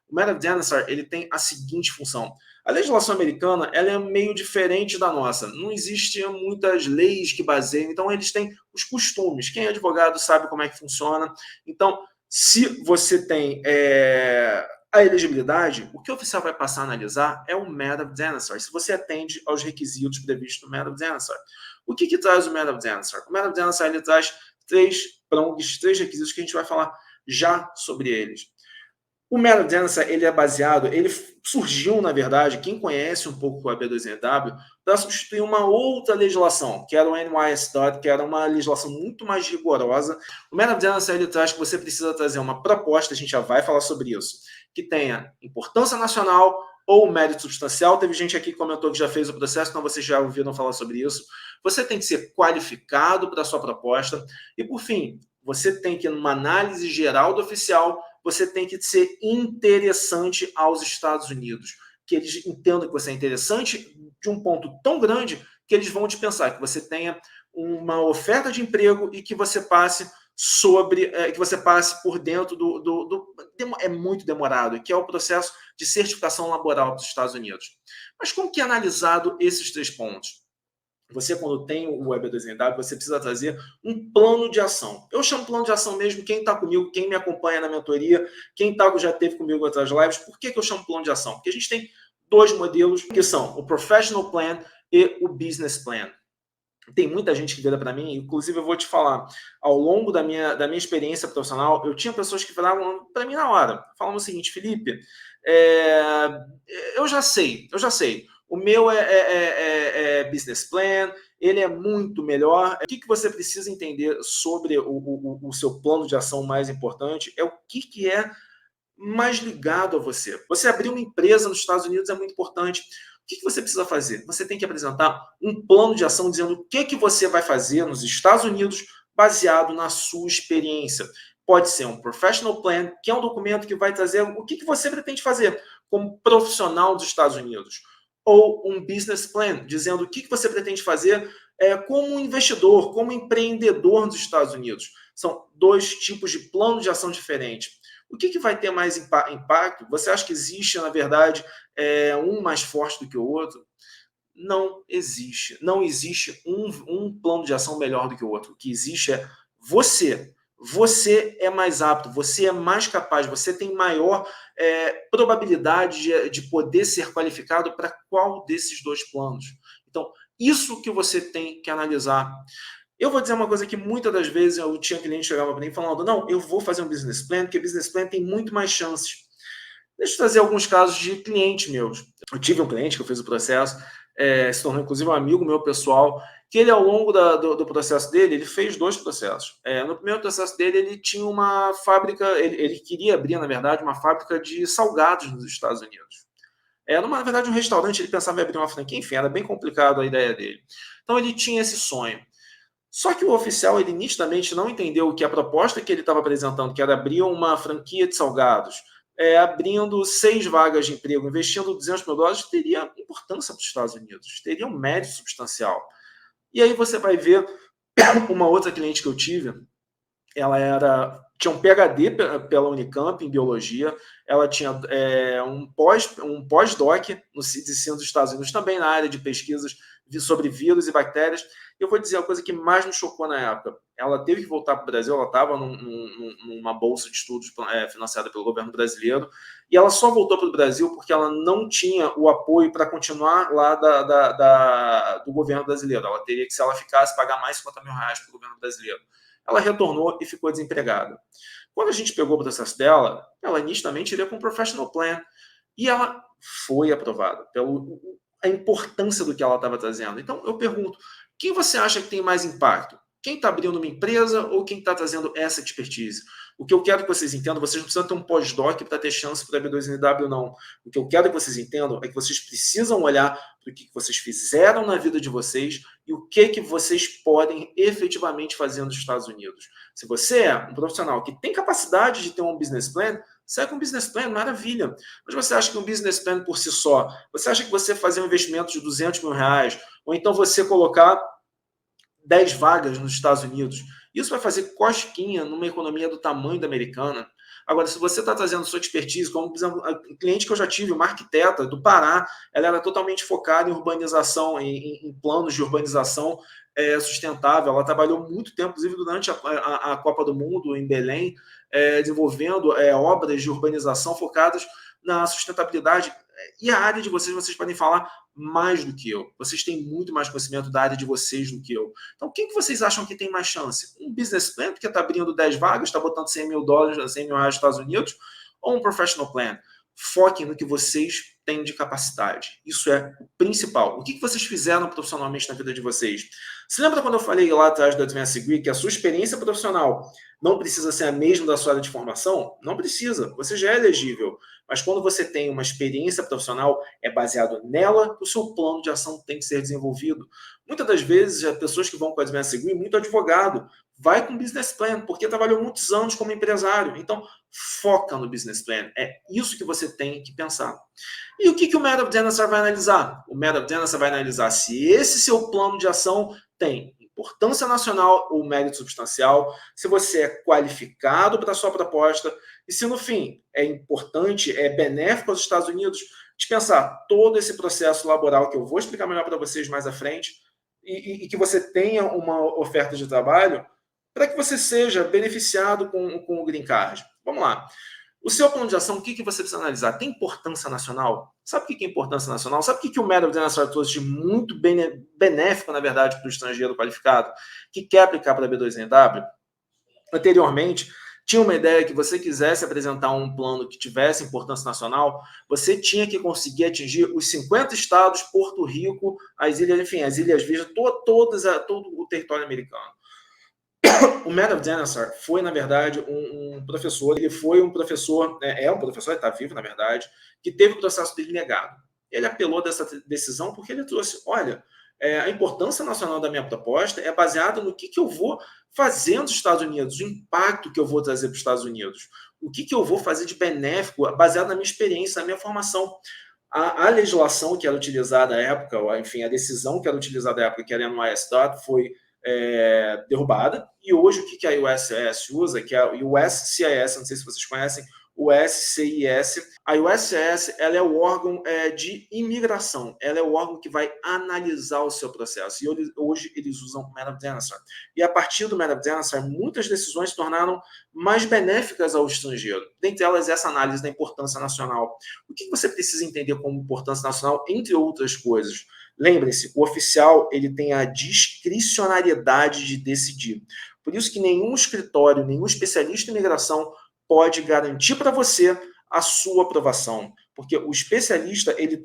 O Matter of Dinosaur, ele tem a seguinte função. A legislação americana, ela é meio diferente da nossa. Não existem muitas leis que baseiam, então eles têm os costumes. Quem é advogado sabe como é que funciona. Então, se você tem a elegibilidade, o que o oficial vai passar a analisar é o Matter of Dinosaur, se você atende aos requisitos previstos no Matter of Dinosaur. O que traz o Matter of Dinosaur? O Matter of Dinosaur, ele traz 3 prongs, 3 requisitos que a gente vai falar já sobre eles. O Matter of Dinosaur, ele é baseado, ele surgiu, na verdade, quem conhece um pouco o AB2NW, para substituir uma outra legislação, que era o NYSE, que era uma legislação muito mais rigorosa. O Matter of Dinosaur, ele traz que você precisa trazer uma proposta, a gente já vai falar sobre isso, que tenha importância nacional ou mérito substancial. Teve gente aqui que comentou que já fez o processo, então vocês já ouviram falar sobre isso. Você tem que ser qualificado para a sua proposta. E, por fim, você tem que, numa análise geral do oficial, você tem que ser interessante aos Estados Unidos. Que eles entendam que você é interessante de um ponto tão grande que eles vão dispensar, que você tenha uma oferta de emprego e que você passe que você passe por dentro é muito demorado, que é o processo de certificação laboral dos Estados Unidos. Mas como que é analisado esses 3 pontos? Você, quando tem o EB2NW, você precisa trazer um plano de ação. Eu chamo plano de ação mesmo, quem está comigo, quem me acompanha na mentoria, quem já esteve comigo em outras lives. Por que eu chamo plano de ação? Porque a gente tem 2 modelos, que são o Professional Plan e o Business Plan. Tem muita gente que vira para mim, inclusive eu vou te falar, ao longo da minha experiência profissional, eu tinha pessoas que viravam para mim na hora, falavam o seguinte: Felipe, eu já sei, o meu é business plan, ele é muito melhor. O que você precisa entender sobre o seu plano de ação mais importante é o que é mais ligado a você. Você abrir uma empresa nos Estados Unidos é muito importante. O que você precisa fazer? Você tem que apresentar um plano de ação dizendo o que você vai fazer nos Estados Unidos baseado na sua experiência. Pode ser um professional plan, que é um documento que vai trazer o que você pretende fazer como profissional dos Estados Unidos. Ou um business plan, dizendo o que você pretende fazer como investidor, como empreendedor nos Estados Unidos. São 2 tipos de plano de ação diferentes. O que vai ter mais impacto? Você acha que existe, na verdade, um mais forte do que o outro? Não existe. Não existe um plano de ação melhor do que o outro. O que existe é você. Você é mais apto, você é mais capaz, você tem maior probabilidade de poder ser qualificado para qual desses 2 planos. Então, isso que você tem que analisar. Eu vou dizer uma coisa que muitas das vezes eu tinha cliente que chegava para mim falando: não, eu vou fazer um business plan, porque business plan tem muito mais chances. Deixa eu trazer alguns casos de clientes meus. Eu tive um cliente que eu fiz o processo, se tornou inclusive um amigo meu pessoal, que ele, ao longo do processo dele, ele fez 2 processos. No primeiro processo dele, ele tinha uma fábrica, ele queria abrir, na verdade, uma fábrica de salgados nos Estados Unidos. Na verdade, um restaurante, ele pensava em abrir uma franquia, enfim, era bem complicado a ideia dele. Então, ele tinha esse sonho. Só que o oficial, ele nitidamente não entendeu que a proposta que ele estava apresentando, que era abrir uma franquia de salgados, abrindo 6 vagas de emprego, investindo $200 mil, teria importância para os Estados Unidos, teria um mérito substancial. E aí você vai ver uma outra cliente que eu tive, ela tinha um PhD pela Unicamp em biologia, ela tinha um pós-doc no ensino dos Estados Unidos, também na área de pesquisas sobre vírus e bactérias. Eu vou dizer a coisa que mais me chocou na época. Ela teve que voltar para o Brasil, ela estava numa bolsa de estudos financiada pelo governo brasileiro, e ela só voltou para o Brasil porque ela não tinha o apoio para continuar lá do governo brasileiro. Ela teria que, se ela ficasse, pagar mais R$50 mil para o governo brasileiro. Ela retornou e ficou desempregada. Quando a gente pegou o processo dela, ela nitidamente iria com um professional plan. E ela foi aprovada pela a importância do que ela estava trazendo. Então, eu pergunto, quem você acha que tem mais impacto? Quem está abrindo uma empresa ou quem está trazendo essa expertise? O que eu quero que vocês entendam, vocês não precisam ter um pós-doc para ter chance para B2NW, não. O que eu quero que vocês entendam é que vocês precisam olhar para o que vocês fizeram na vida de vocês e o que vocês podem efetivamente fazer nos Estados Unidos. Se você é um profissional que tem capacidade de ter um business plan, segue um business plan, maravilha. Mas você acha que um business plan por si só, você acha que você fazer um investimento de R$200 mil, ou então você colocar 10 vagas nos Estados Unidos, isso vai fazer cosquinha numa economia do tamanho da americana? Agora, se você está trazendo sua expertise, como, por exemplo, um cliente que eu já tive, uma arquiteta do Pará, ela era totalmente focada em urbanização, em planos de urbanização sustentável. Ela trabalhou muito tempo, inclusive durante a Copa do Mundo em Belém, desenvolvendo obras de urbanização focadas na sustentabilidade. E a área de vocês podem falar mais do que eu. Vocês têm muito mais conhecimento da área de vocês do que eu. Então, quem que vocês acham que tem mais chance? Um business plan, porque está abrindo 10 vagas, está botando $100 mil, $100 mil nos Estados Unidos, ou um professional plan? Foquem no que vocês têm de capacidade. Isso é o principal. O que vocês fizeram profissionalmente na vida de vocês? Se lembra quando eu falei lá atrás do Advanced Degree que a sua experiência profissional não precisa ser a mesma da sua área de formação? Não precisa. Você já é elegível. Mas quando você tem uma experiência profissional, é baseado nela que o seu plano de ação tem que ser desenvolvido. Muitas das vezes, as pessoas que vão com a Advanced Degree, muito advogado, vai com business plan, porque trabalhou muitos anos como empresário. Então, foca no business plan. É isso que você tem que pensar. E o que o Method of Dinosaur vai analisar? O Method of Dinosaur vai analisar se esse seu plano de ação tem importância nacional ou mérito substancial, se você é qualificado para a sua proposta e se, no fim, é importante, é benéfico aos Estados Unidos, dispensar todo esse processo laboral que eu vou explicar melhor para vocês mais à frente e que você tenha uma oferta de trabalho para que você seja beneficiado com o Green Card. Vamos lá. O seu plano de ação, o que você precisa analisar? Tem importância nacional? Sabe o que é importância nacional? Sabe o que o Method of Dinosaur trouxe de muito benéfico, na verdade, para o estrangeiro qualificado que quer aplicar para a B2NW? Anteriormente, tinha uma ideia que você quisesse apresentar um plano que tivesse importância nacional, você tinha que conseguir atingir os 50 estados, Porto Rico, as ilhas, enfim, as Ilhas Virgens, todo o território americano. O Method of Dinosaur foi, na verdade, um professor, ele foi um professor, um professor, ele está vivo, na verdade, que teve o processo dele negado. Ele apelou dessa decisão porque ele trouxe, olha, a importância nacional da minha proposta é baseada no que eu vou fazer nos Estados Unidos, o impacto que eu vou trazer para os Estados Unidos, o que eu vou fazer de benéfico, baseado na minha experiência, na minha formação. A legislação que era utilizada à época, enfim, a decisão que era utilizada à época, que era a NYSE, foi derrubada, e hoje o que a USCIS usa, que é a USCIS, não sei se vocês conhecem, o USCIS. A USCIS, ela é o órgão de imigração, ela é o órgão que vai analisar o seu processo, e hoje eles usam o Method of Dinosaur. E a partir do Method of Dinosaur, muitas decisões se tornaram mais benéficas ao estrangeiro, dentre elas essa análise da importância nacional. O que você precisa entender como importância nacional, entre outras coisas? Lembrem-se, o oficial ele tem a discricionariedade de decidir. Por isso que nenhum escritório, nenhum especialista em imigração pode garantir para você a sua aprovação. Porque o especialista ele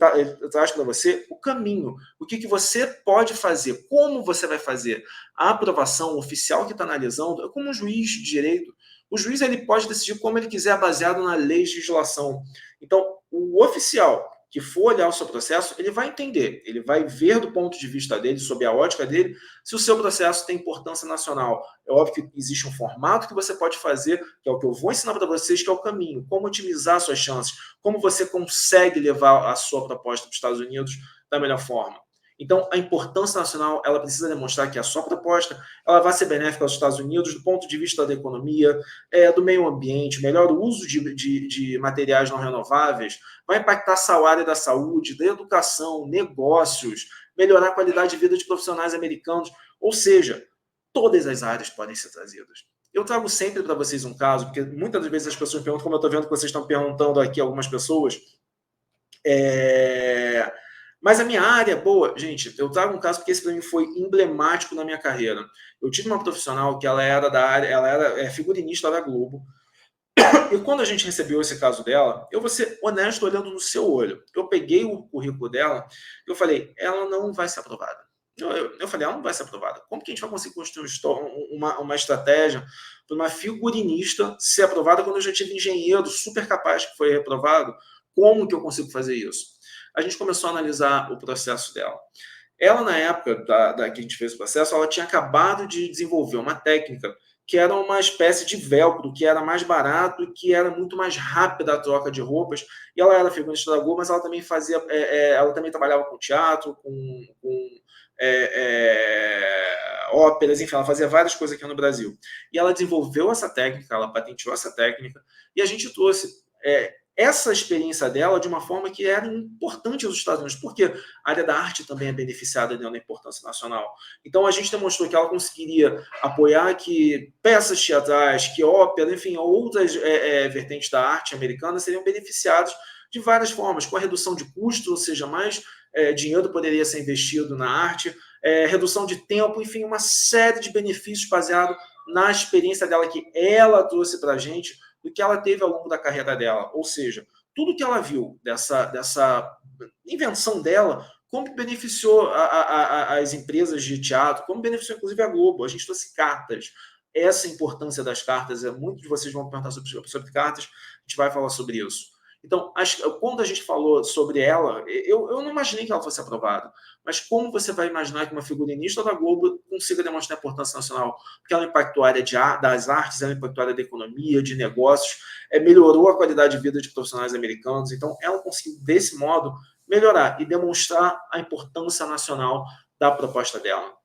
traz para você o caminho, o que você pode fazer, como você vai fazer. A aprovação oficial que está analisando é como um juiz de direito. O juiz ele pode decidir como ele quiser, baseado na legislação. Então, o oficial que for olhar o seu processo, ele vai entender, ele vai ver do ponto de vista dele, sob a ótica dele, se o seu processo tem importância nacional. É óbvio que existe um formato que você pode fazer, que é o que eu vou ensinar para vocês, que é o caminho, como otimizar suas chances, como você consegue levar a sua proposta para os Estados Unidos da melhor forma. Então, a importância nacional, ela precisa demonstrar que a sua proposta ela vai ser benéfica aos Estados Unidos do ponto de vista da economia, do meio ambiente, melhor uso de materiais não renováveis, vai impactar a área da saúde, da educação, negócios, melhorar a qualidade de vida de profissionais americanos, ou seja, todas as áreas podem ser trazidas. Eu trago sempre para vocês um caso, porque muitas das vezes as pessoas perguntam, como eu estou vendo que vocês estão perguntando aqui, algumas pessoas, mas a minha área, boa, gente, eu trago um caso porque esse para mim foi emblemático na minha carreira. Eu tive uma profissional que ela era da área, ela era figurinista da Globo. E quando a gente recebeu esse caso dela, eu vou ser honesto olhando no seu olho. Eu peguei o currículo dela e eu falei, ela não vai ser aprovada. Eu falei, ela não vai ser aprovada. Como que a gente vai conseguir construir uma estratégia para uma figurinista ser aprovada quando eu já tive engenheiro super capaz que foi reprovado? Como que eu consigo fazer isso? A gente começou a analisar o processo dela. Ela, na época que a gente fez o processo, ela tinha acabado de desenvolver uma técnica que era uma espécie de velcro, que era mais barato e que era muito mais rápida a troca de roupas. E ela era figurinista da Globo, mas ela também fazia, ela também trabalhava com teatro, com óperas, enfim, ela fazia várias coisas aqui no Brasil. E ela desenvolveu essa técnica, ela patenteou essa técnica, e a gente trouxe essa experiência dela de uma forma que era importante aos Estados Unidos, porque a área da arte também é beneficiada dentro da importância nacional. Então a gente demonstrou que ela conseguiria apoiar que peças teatrais, que ópera, enfim, outras vertentes da arte americana seriam beneficiadas de várias formas, com a redução de custos, ou seja, mais dinheiro poderia ser investido na arte, redução de tempo, enfim, uma série de benefícios baseado na experiência dela que ela trouxe para a gente, do que ela teve ao longo da carreira dela. Ou seja, tudo que ela viu dessa invenção dela, como beneficiou as empresas de teatro, como beneficiou inclusive a Globo. A gente trouxe cartas. Essa importância das cartas, muitos de vocês vão perguntar sobre cartas, a gente vai falar sobre isso. Então, quando a gente falou sobre ela, eu não imaginei que ela fosse aprovada. Mas como você vai imaginar que uma figurinista da Globo consiga demonstrar importância nacional? Porque ela impactou a área das artes, ela impactou a área da economia, de negócios, melhorou a qualidade de vida de profissionais americanos. Então, ela conseguiu, desse modo, melhorar e demonstrar a importância nacional da proposta dela.